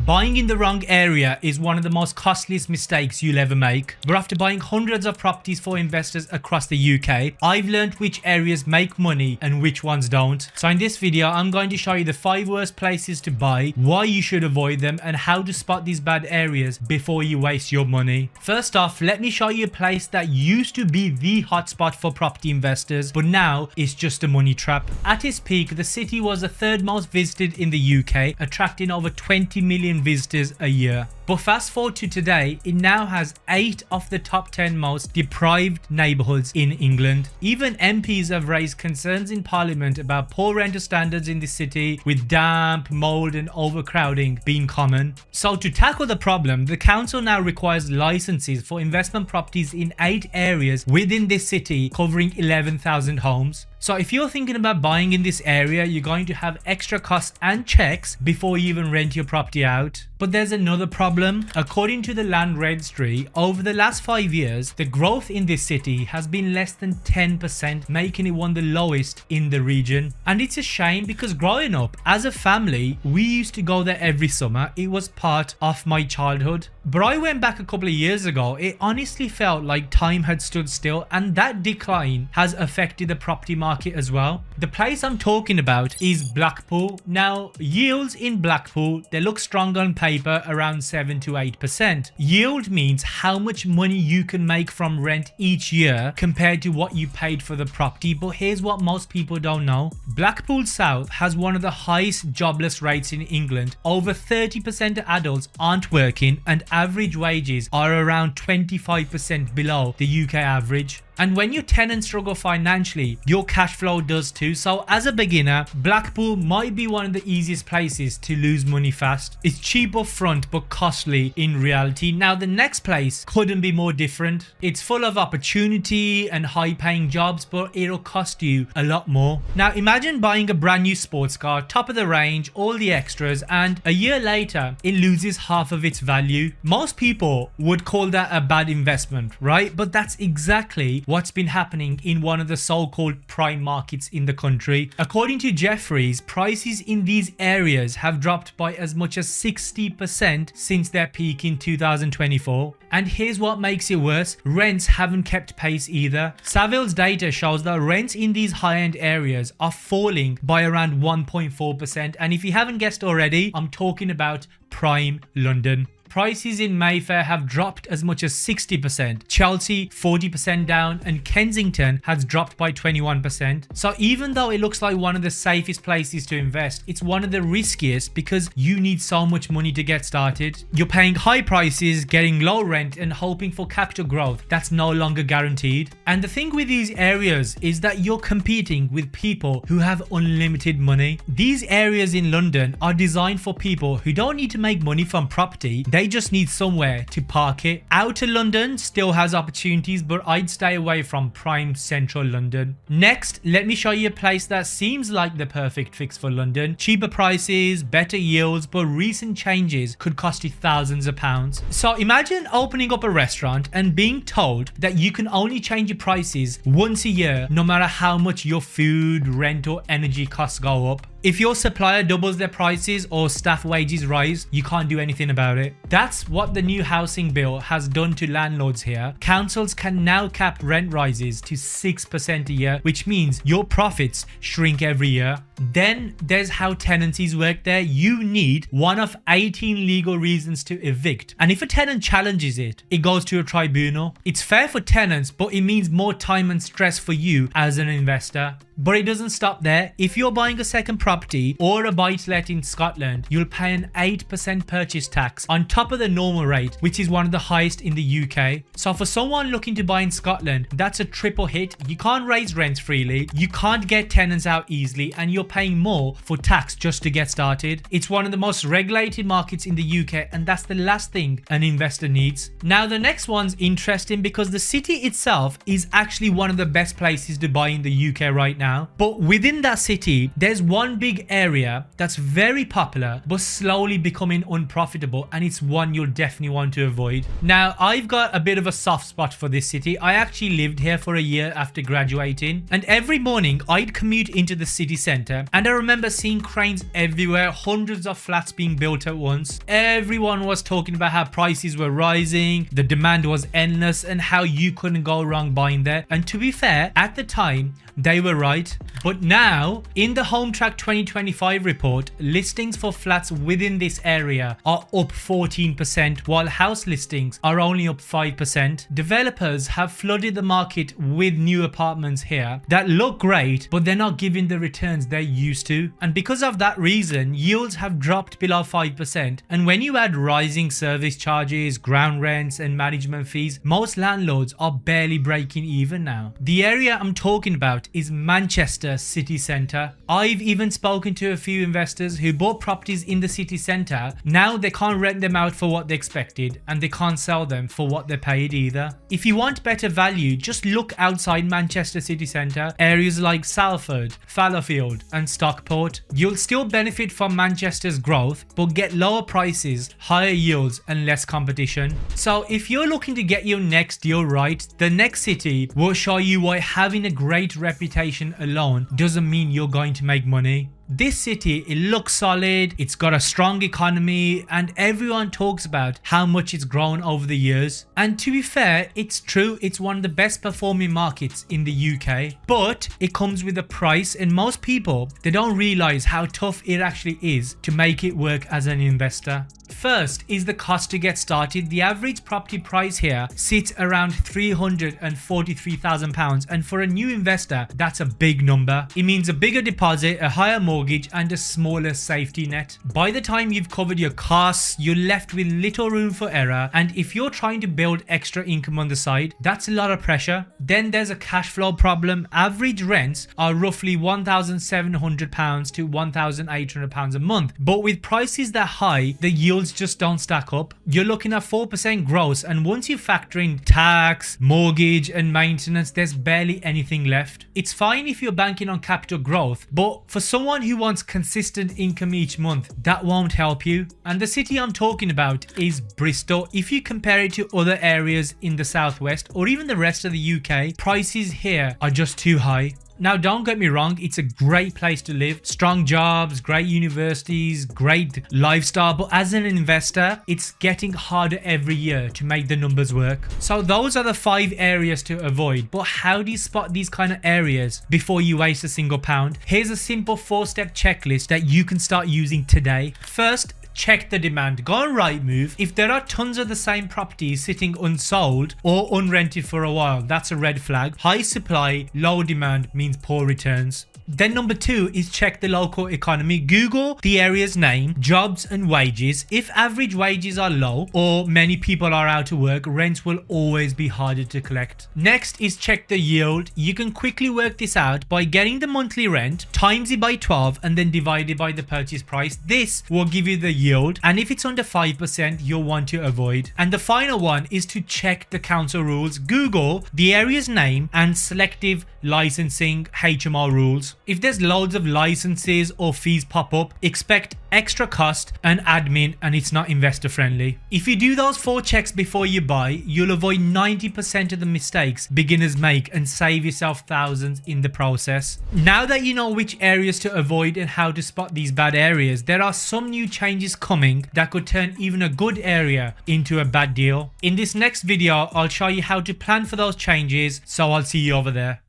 Buying in the wrong area is one of the most costliest mistakes you'll ever make. But after buying hundreds of properties for investors across the UK, I've learned which areas make money and which ones don't. So in this video, I'm going to show you the 5 worst places to buy, why you should avoid them, and how to spot these bad areas before you waste your money. First off, let me show you a place that used to be the hotspot for property investors, but now it's just a money trap. At its peak, the city was the third most visited in the UK, attracting over 20 million visitors a year. But fast forward to today, it now has 8 of the top 10 most deprived neighbourhoods in England. Even MPs have raised concerns in Parliament about poor rental standards in the city, with damp, mould and overcrowding being common. So to tackle the problem, the council now requires licenses for investment properties in 8 areas within this city, covering 11,000 homes. So if you're thinking about buying in this area, you're going to have extra costs and checks before you even rent your property out. But there's another problem. According to the Land Registry, over the last 5 years, the growth in this city has been less than 10%, making it one of the lowest in the region. And it's a shame because growing up as a family, we used to go there every summer. It was part of my childhood. But I went back a couple of years ago. It honestly felt like time had stood still, and that decline has affected the property market as well. The place I'm talking about is Blackpool. Now, yields in Blackpool, they look strong on paper, around 7 to 8%. Yield means how much money you can make from rent each year compared to what you paid for the property. But here's what most people don't know. Blackpool South has one of the highest jobless rates in England. Over 30% of adults aren't working, and average wages are around 25% below the UK average. And when your tenants struggle financially, your cash flow does too. So as a beginner, Blackpool might be one of the easiest places to lose money fast. It's cheap up front but costly in reality. Now the next place couldn't be more different. It's full of opportunity and high paying jobs, but it'll cost you a lot more. Now imagine buying a brand new sports car, top of the range, all the extras, and a year later it loses half of its value. Most people would call that a bad investment, right? But that's exactly what's been happening in one of the so-called prime markets in the country. According to Jefferies, prices in these areas have dropped by as much as 60% since their peak in 2024. And here's what makes it worse. Rents haven't kept pace either. Savills data shows that rents in these high-end areas are falling by around 1.4%. And if you haven't guessed already, I'm talking about prime London. Prices in Mayfair have dropped as much as 60%, Chelsea 40% down, and Kensington has dropped by 21%. So even though it looks like one of the safest places to invest, it's one of the riskiest because you need so much money to get started. You're paying high prices, getting low rent, and hoping for capital growth that's no longer guaranteed. And the thing with these areas is that you're competing with people who have unlimited money. These areas in London are designed for people who don't need to make money from property. They just need somewhere to park it. Outer London still has opportunities, but I'd stay away from prime central London. Next, let me show you a place that seems like the perfect fix for London. Cheaper prices, better yields, but recent changes could cost you thousands of pounds. So imagine opening up a restaurant and being told that you can only change your prices once a year, no matter how much your food, rent or energy costs go up. If your supplier doubles their prices or staff wages rise, you can't do anything about it. That's what the new housing bill has done to landlords here. Councils can now cap rent rises to 6% a year, which means your profits shrink every year. Then there's how tenancies work there. You need one of 18 legal reasons to evict. And if a tenant challenges it, it goes to a tribunal. It's fair for tenants, but it means more time and stress for you as an investor. But it doesn't stop there. If you're buying a second property or a buy-to-let in Scotland, you'll pay an 8% purchase tax on top of the normal rate, which is one of the highest in the UK. So for someone looking to buy in Scotland, that's a triple hit. You can't raise rents freely, you can't get tenants out easily, and you're paying more for tax just to get started. It's one of the most regulated markets in the UK, and that's the last thing an investor needs. Now the next one's interesting because the city itself is actually one of the best places to buy in the UK right now. But within that city, there's one big area that's very popular but slowly becoming unprofitable, and it's one you'll definitely want to avoid. Now, I've got a bit of a soft spot for this city. I actually lived here for a year after graduating, and every morning I'd commute into the city center, and I remember seeing cranes everywhere, hundreds of flats being built at once. Everyone was talking about how prices were rising, the demand was endless, and how you couldn't go wrong buying there. And to be fair, at the time, they were right. But now, in the Hometrack 2025 report, listings for flats within this area are up 14%, while house listings are only up 5%. Developers have flooded the market with new apartments here that look great, but they're not giving the returns they're used to. And because of that reason, yields have dropped below 5%. And when you add rising service charges, ground rents, and management fees, most landlords are barely breaking even now. The area I'm talking about is Manchester city centre. I've even spoken to a few investors who bought properties in the city centre. Now they can't rent them out for what they expected, and they can't sell them for what they paid either. If you want better value, just look outside Manchester city centre, areas like Salford, Fallowfield and Stockport. You'll still benefit from Manchester's growth, but get lower prices, higher yields and less competition. So if you're looking to get your next deal right, the next city will show you why having a great reputation alone doesn't mean you're going to make money. This city, it looks solid, it's got a strong economy, and everyone talks about how much it's grown over the years. And to be fair, it's true, it's one of the best performing markets in the UK. But it comes with a price, and most people, they don't realize how tough it actually is to make it work as an investor. First is the cost to get started. The average property price here sits around £343,000, and for a new investor, that's a big number. It means a bigger deposit, a higher mortgage and a smaller safety net. By the time you've covered your costs, you're left with little room for error, and if you're trying to build extra income on the side, that's a lot of pressure. Then there's a cash flow problem. Average rents are roughly £1,700 to £1,800 a month, but with prices that high, the yields just don't stack up. You're looking at 4% gross, and once you factor in tax, mortgage and maintenance, there's barely anything left. It's fine if you're banking on capital growth, but for someone who wants consistent income each month, that won't help you. And the city I'm talking about is Bristol. If you compare it to other areas in the southwest or even the rest of the UK, prices here are just too high. Now, don't get me wrong, it's a great place to live, strong jobs, great universities, great lifestyle, but as an investor, it's getting harder every year to make the numbers work. So those are the 5 areas to avoid, but how do you spot these kind of areas before you waste a single pound? Here's a simple 4-step checklist that you can start using today. First, check the demand. Go on Rightmove. If there are tons of the same properties sitting unsold or unrented for a while, that's a red flag. High supply, low demand means poor returns. Then number 2 is check the local economy. Google the area's name, jobs and wages. If average wages are low or many people are out of work, rents will always be harder to collect. Next is check the yield. You can quickly work this out by getting the monthly rent, times it by 12 and then divide it by the purchase price. This will give you the yield, and if it's under 5%, you'll want to avoid. And the final one is to check the council rules. Google the area's name and selective licensing HMO rules. If there's loads of licenses or fees pop up, expect extra cost and admin, and it's not investor friendly. If you do those 4 checks before you buy, you'll avoid 90% of the mistakes beginners make and save yourself thousands in the process. Now that you know which areas to avoid and how to spot these bad areas, there are some new changes coming that could turn even a good area into a bad deal. In this next video, I'll show you how to plan for those changes, so I'll see you over there.